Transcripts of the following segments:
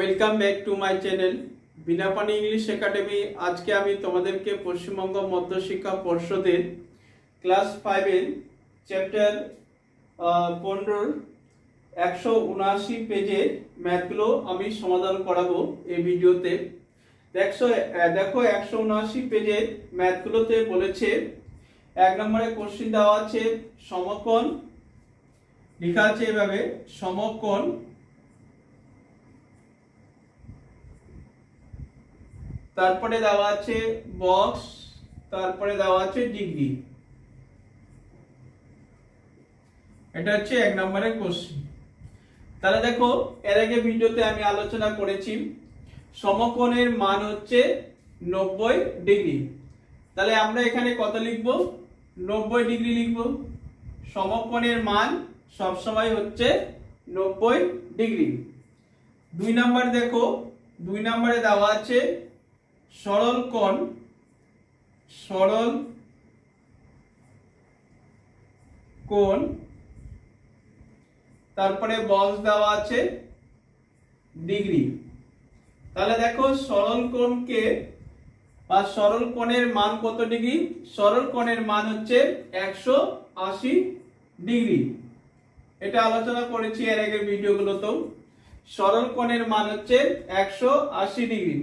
Welcome back to my channel Binapani English academy. আজকে আমি তোমাদেরকে পশ্চিমবঙ্গ মধ্যশিক্ষা পর্ষদের ক্লাস 5-এর চ্যাপ্টার 15 179 পেজের ম্যাথগুলো আমি সমাধান করাবো এই ভিডিওতে। দেখো 179 পেজের ম্যাথগুলোতে বলেছে 1 নম্বরে কোশ্চেন দেওয়া আছে সমকোণ, লেখা আছে এভাবে সমকোণ তারপরে দেওয়া আছে বক্স, তারপরে দেওয়া আছে ডিগ্রি। এটা হচ্ছে 1 নম্বরের কোশ্চেন। তাহলে দেখো এর আগে ভিডিওতে আমি আলোচনা করেছি সমকোণের মান হচ্ছে 90 ডিগ্রি। তাহলে আমরা এখানে কত লিখব? 90 ডিগ্রি লিখব। সমকোণের মান সবসময় হচ্ছে 90 ডিগ্রি। 2 নম্বর দেখো, 2 নম্বরে দেওয়া আছে সরল কোণ, সরল কোণ, তারপরে বক্স দেওয়া আছে ডিগ্রি। তাহলে দেখো সরল কোণকে বা সরল কোণের মান কত ডিগ্রি? সরল কোণের মান হচ্ছে 180 ডিগ্রি। এটা আলোচনা করেছি এর আগে ভিডিওগুলোতেও। সরল কোণের মান হচ্ছে 180 ডিগ্রি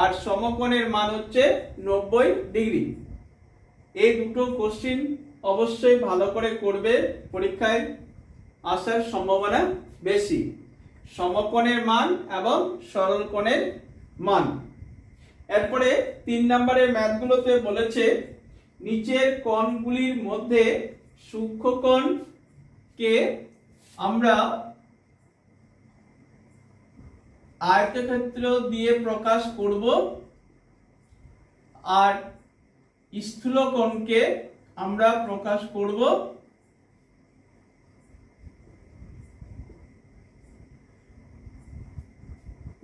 আর সমকোণের মান হচ্ছে 90 ডিগ্রি। এই দুটো কোশ্চেন অবশ্যই ভালো করে করবে, পরীক্ষায় আসার সম্ভাবনা বেশি। সমকোণের মান এবং সরল কোণের মান। এরপরে 3 নম্বরের ম্যাথগুলোতে বলেছে নিচের কোণগুলির মধ্যে সূক্ষ্মকোণকে আমরা আয়তক্ষেত্র দিয়ে প্রকাশ করব আর স্থূলকোণকে আমরা প্রকাশ করব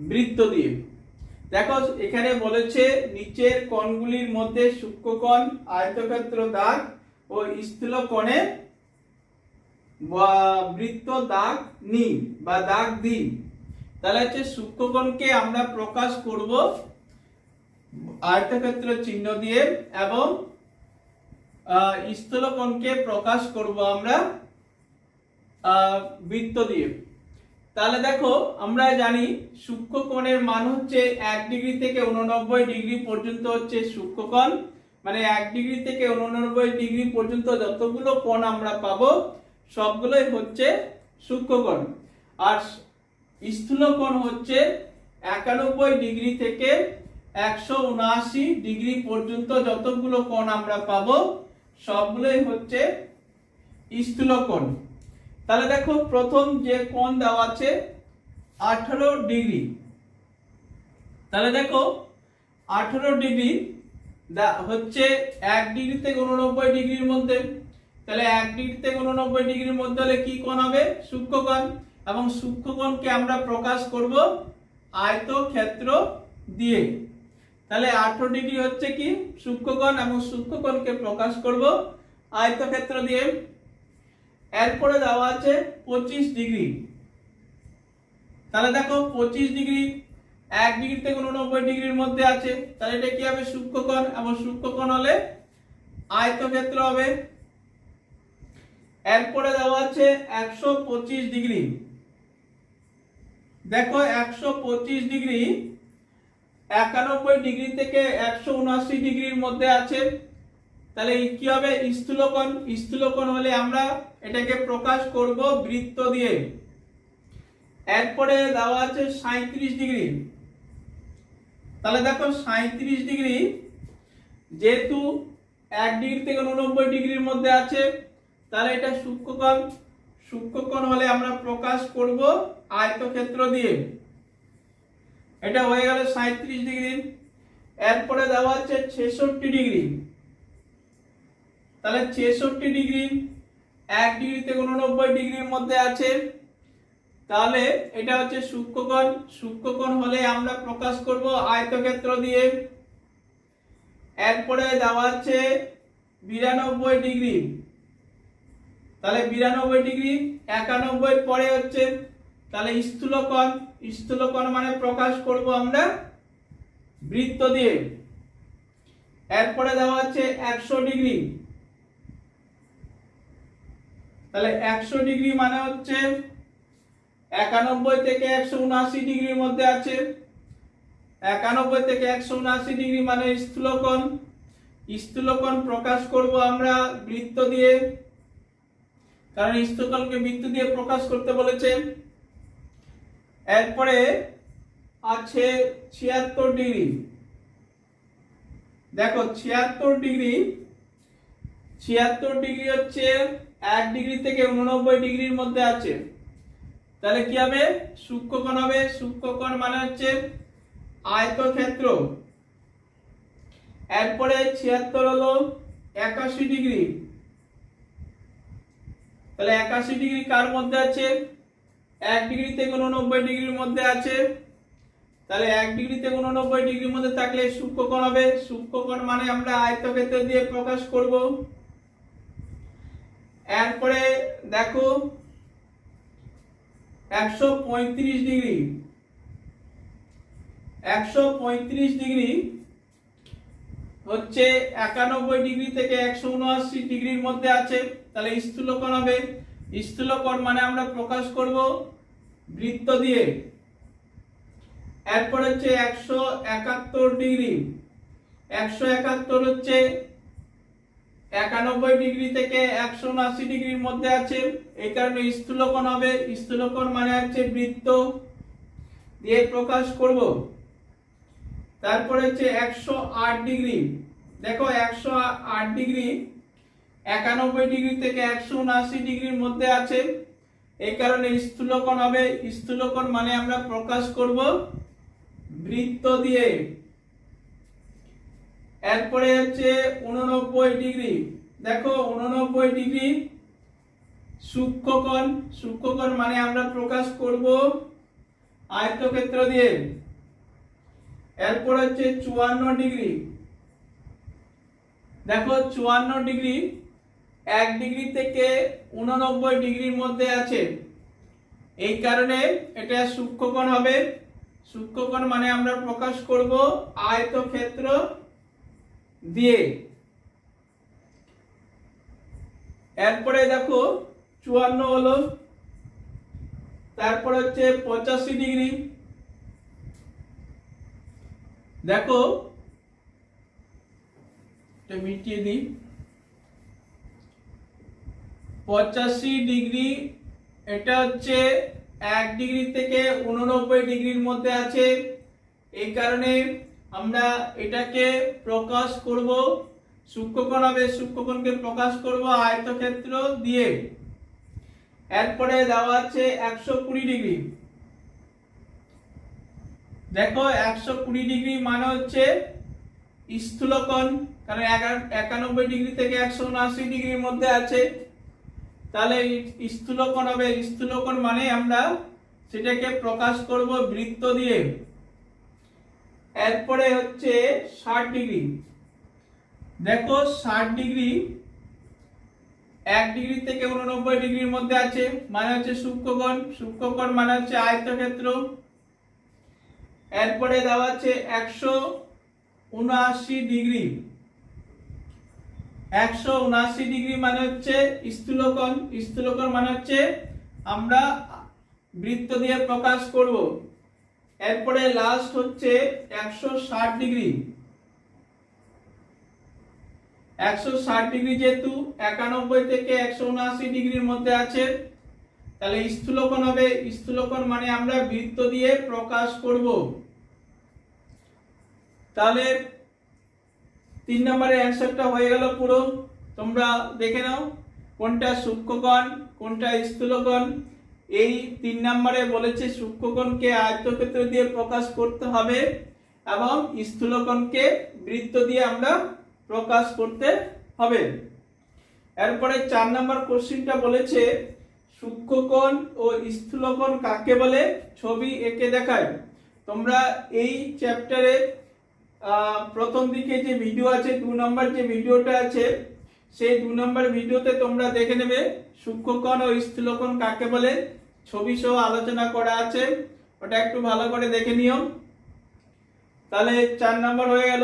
বৃত্ত দিয়ে। দেখো এখানে বলেছে নিচের কোণগুলির মধ্যে সূক্ষ্মকোণ, আয়তক্ষেত্র দাগ ও স্থূলকোণে বৃত্ত দাগ নি বা দাগ দি। তাহলে হচ্ছে সূক্ষ্মকোণকে আমরা প্রকাশ করব আয়তক্ষেত্র চিহ্ন দিয়ে এবং স্থূলকোণকে প্রকাশ করব আমরা বৃত্ত দিয়ে। তাহলে দেখো আমরা জানি সূক্ষ্মকোণের মান হচ্ছে 1 ডিগ্রি থেকে 89 ডিগ্রি পর্যন্ত হচ্ছে সূক্ষ্মকোণ। মানে 1 ডিগ্রি থেকে 89 ডিগ্রি পর্যন্ত যতগুলো কোণ আমরা পাবো সবগুলোই হচ্ছে সূক্ষ্মকোণ। আর স্থূলকোণ হচ্ছে 91 ডিগ্রি থেকে 179 ডিগ্রি পর্যন্ত যতগুলো কোণ আমরা পাবো সবগুলোই হচ্ছে স্থূলকোণ। তাহলে দেখো প্রথম যে কোণ দেওয়া আছে 18 ডিগ্রি। তাহলে দেখো 18 ডিগ্রি হচ্ছে 1 ডিগ্রি থেকে 89 ডিগ্রির মধ্যে। তাহলে 1 ডিগ্রি থেকে 89 ডিগ্রির মধ্যে হলে কি কোণ হবে? সূক্ষ্মকোণ। এবং সূক্ষ্মকোণকে আমরা প্রকাশ করব আয়তক্ষেত্র দিয়ে। তাহলে 18 ডিগ্রি হচ্ছে কি? সূক্ষ্মকোণ এবং সূক্ষ্মকোণকে প্রকাশ করব আয়তক্ষেত্র দিয়ে। এরপরে দেওয়া আছে 25 ডিগ্রি। তাহলে দেখো 25 ডিগ্রি 1 ডিগ্রি থেকে 89 ডিগ্রির মধ্যে আছে। তাহলে এটা কি হবে? সূক্ষ্মকোণ এবং সূক্ষ্মকোণ হলে আয়তক্ষেত্র হবে। এরপরে দেওয়া আছে 125 ডিগ্রি। দেখো 125 ডিগ্রি 91 ডিগ্রি থেকে 179 ডিগ্রির মধ্যে আছে। তাহলে কি হবে? স্থূলকোণ। স্থূলকোণ হলে আমরা এটাকে প্রকাশ করব বৃত্ত দিয়ে। এরপরে দেওয়া আছে 37 ডিগ্রি। তাহলে দেখো 37 ডিগ্রি যেহেতু 1 ডিগ্রি থেকে 89 ডিগ্রির মধ্যে আছে তাহলে এটা সূক্ষ্মকোণ। সূক্ষ্মকোণ হলে আমরা প্রকাশ করব আয়তক্ষেত্র দিয়ে। এটা হয়ে গেল 37 ডিগ্রি। এরপরে দেওয়া আছে 66 ডিগ্রি। তাহলে 66 ডিগ্রি 1 ডিগ্রি থেকে 89 ডিগ্রির মধ্যে আছে। তাহলে এটা হচ্ছে সূক্ষ্মকোণ। সূক্ষ্মকোণ হলে আমরা প্রকাশ করব আয়তক্ষেত্র দিয়ে। এরপরে দেওয়া আছে 92 ডিগ্রি। তাহলে 92 ডিগ্রি 91 পরে হচ্ছে তাহলে স্থূলকোণ, স্থূলকোণ মানে প্রকাশ করব আমরা বৃত্ত দিয়ে। এরপরে দেওয়া আছে 100 ডিগ্রি। তাহলে 100 ডিগ্রি মানে হচ্ছে 91 থেকে 179 ডিগ্রির মধ্যে আছে। 91 থেকে 179 ডিগ্রি মানে স্থূলকোণ। স্থূলকোণ প্রকাশ করব আমরা বৃত্ত দিয়ে, কারণ স্থূলকোণকে বৃত্ত দিয়ে প্রকাশ করতে বলেছে। এরপরে আছে 76 ডিগ্রি। দেখো 76 ডিগ্রি, 76 ডিগ্রি হচ্ছে 1 ডিগ্রি থেকে 89 ডিগ্রির মধ্যে আছে। তাহলে কি হবে? সূক্ষ্মকোণ হবে। সূক্ষ্মকোণ মানে হচ্ছে আয়তক্ষেত্র। এরপরে 76 হলো 81 ডিগ্রি। তাহলে 81 ডিগ্রি কার মধ্যে আছে? 1 ডিগ্রি থেকে 89 ডিগ্রির মধ্যে আছে। তাহলে 1 ডিগ্রি থেকে 89 ডিগ্রির মধ্যে থাকলে সূক্ষ্মকোণ হবে। সূক্ষ্মকোণ মানে আমরা আয়তক্ষেত্র দিয়ে প্রকাশ করব। এরপরে দেখো 135 ডিগ্রি। 135 ডিগ্রি হচ্ছে 91 ডিগ্রি থেকে 179 ডিগ্রির মধ্যে আছে। তাহলে স্থূলকোণ হবে। স্থূলকোণ মানে আমরা প্রকাশ করব বৃত্ত দিয়ে। এরপর হচ্ছে 171 ডিগ্রি। 171 হচ্ছে 91 ডিগ্রি থেকে 179 ডিগ্রির মধ্যে আছে, এই কারণে স্থূলকোণ হবে। স্থূলকোণ মানে হচ্ছে বৃত্ত দিয়ে প্রকাশ করব। তারপরে হচ্ছে 108 ডিগ্রি। দেখো 108 ডিগ্রি 91 ডিগ্রি থেকে 179 ডিগ্রির মধ্যে আছে, এই কারণে স্থূলকোণ হবে। স্থূলকোণ মানে আমরা প্রকাশ করব বৃত্ত দিয়ে। এরপরে হচ্ছে 89 ডিগ্রি। দেখো 89 ডিগ্রি সূক্ষ্মকোণ। সূক্ষ্মকোণ মানে আমরা প্রকাশ করব আয়তক্ষেত্র দিয়ে। এরপর হচ্ছে 54 ডিগ্রি। দেখো 54 ডিগ্রি 1 ডিগ্রি থেকে 89 ডিগ্রির মধ্যে আছে, এই কারণে এটা সূক্ষ্মকোণ হবে। সূক্ষ্মকোণ মানে আমরা প্রকাশ করব আয়তক্ষেত্র দিয়ে। এরপরে দেখো 54 হলো। তারপর হচ্ছে 85 ডিগ্রি। দেখো এটা মিটিয়ে দিই। 85 ডিগ্রি এটা হচ্ছে 1 ডিগ্রি থেকে 89 ডিগ্রির মধ্যে আছে, এই কারণে আমরা এটাকে প্রকাশ করব সূক্ষ্মকোণ হবে। সূক্ষ্মকোণকে প্রকাশ করব আয়তক্ষেত্র দিয়ে। এরপরে দেওয়া আছে 120 ডিগ্রি। দেখো 120 ডিগ্রি মানে হচ্ছে স্থূলকোণ, কারণ 91 ডিগ্রি থেকে 179 ডিগ্রির মধ্যে আছে, তাহলে স্থূলকোণ হবে। স্থূলকোণ মানে আমরা সেটাকে প্রকাশ করব বৃত্ত দিয়ে। এরপরে হচ্ছে 60 ডিগ্রি। দেখো 60 ডিগ্রি 1 ডিগ্রি থেকে 89 ডিগ্রির মধ্যে আছে, মানে হচ্ছে সূক্ষ্মকোণ। সূক্ষ্মকোণ মানে হচ্ছে আয়তক্ষেত্র। এরপরে দেওয়া আছে 179 ডিগ্রি। 179 ডিগ্রি মানে হচ্ছে স্থূলকোণ। স্থূলকোণ মানে হচ্ছে আমরা বৃত্ত দিয়ে প্রকাশ করব। এরপরে লাস্ট হচ্ছে 160 ডিগ্রি। 160 ডিগ্রি যেহেতু 91 থেকে 179 ডিগ্রির মধ্যে আছে, তাহলে স্থূলকোণ হবে। স্থূলকোণ মানে আমরা বৃত্ত দিয়ে প্রকাশ করব। তাহলে 3 নম্বরের অ্যানসারটা হয়ে গেল পুরো। তোমরা দেখে নাও কোনটা সূক্ষ্মকোণ কোনটা স্থূলকোণ। এই 3 নম্বরে বলেছে সূক্ষ্মকোণকে আয়তক্ষেত্র দিয়ে প্রকাশ করতে হবে এবং স্থূলকোণকে বৃত্ত দিয়ে আমরা প্রকাশ করতে হবে। এরপরে 4 নম্বর কোশ্চেনটা বলেছে সূক্ষ্মকোণ ও স্থূলকোণ কাকে বলে, ছবি এঁকে দেখায়। তোমরা এই চ্যাপ্টারে প্রথম দিকে যে ভিডিও আছে, 2 নম্বর যে ভিডিওটা আছে, সেই 2 নম্বর ভিডিওতে তোমরা দেখে নেবে সূক্ষ্মকোণ ও স্থূলকোণ কাকে বলে। ছবি সহ আলোচনা করা আছে, ওটা একটু ভালো করে দেখে নিও। তাহলে 4 নাম্বার হয়ে গেল।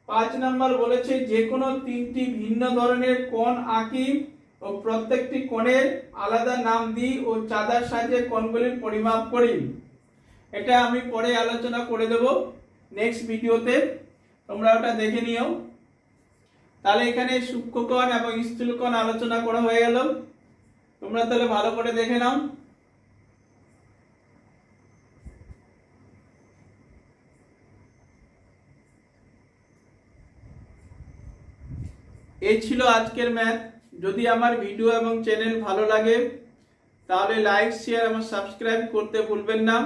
5 নাম্বার বলেছে যে কোনো 3টি ভিন্ন ধরনের কোণ আঁকি ও প্রত্যেকটি কোণের আলাদা নাম দিই ও চাঁদার সাহায্যে কোণগুলির পরিমাপ করি। এটা আমি পরে আলোচনা করে দেব নেক্সট ভিডিওতে, তোমরা ওটা দেখে নিও। তাহলে এখানে সূক্ষ্মকোণ এবং স্থূলকোণ আলোচনা করা হয়ে গেল, তোমরা তাহলে ভালো করে দেখে নাও। এই ছিল আজকের ম্যাথ। যদি আমার ভিডিও এবং চ্যানেল ভালো লাগে তাহলে লাইক, শেয়ার এবং সাবস্ক্রাইব করতে ভুলবেন না।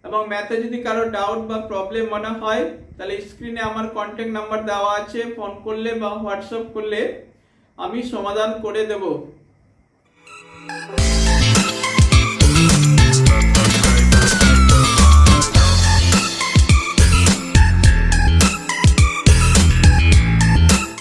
এবং ম্যাথে যদি কারো ডাউট বা প্রবলেম মনে হয় তাহলে স্ক্রিনে আমার কন্ট্যাক্ট নাম্বার দেওয়া আছে, ফোন করলে বা হোয়াটসঅ্যাপ করলে আমি সমাধান করে দেব।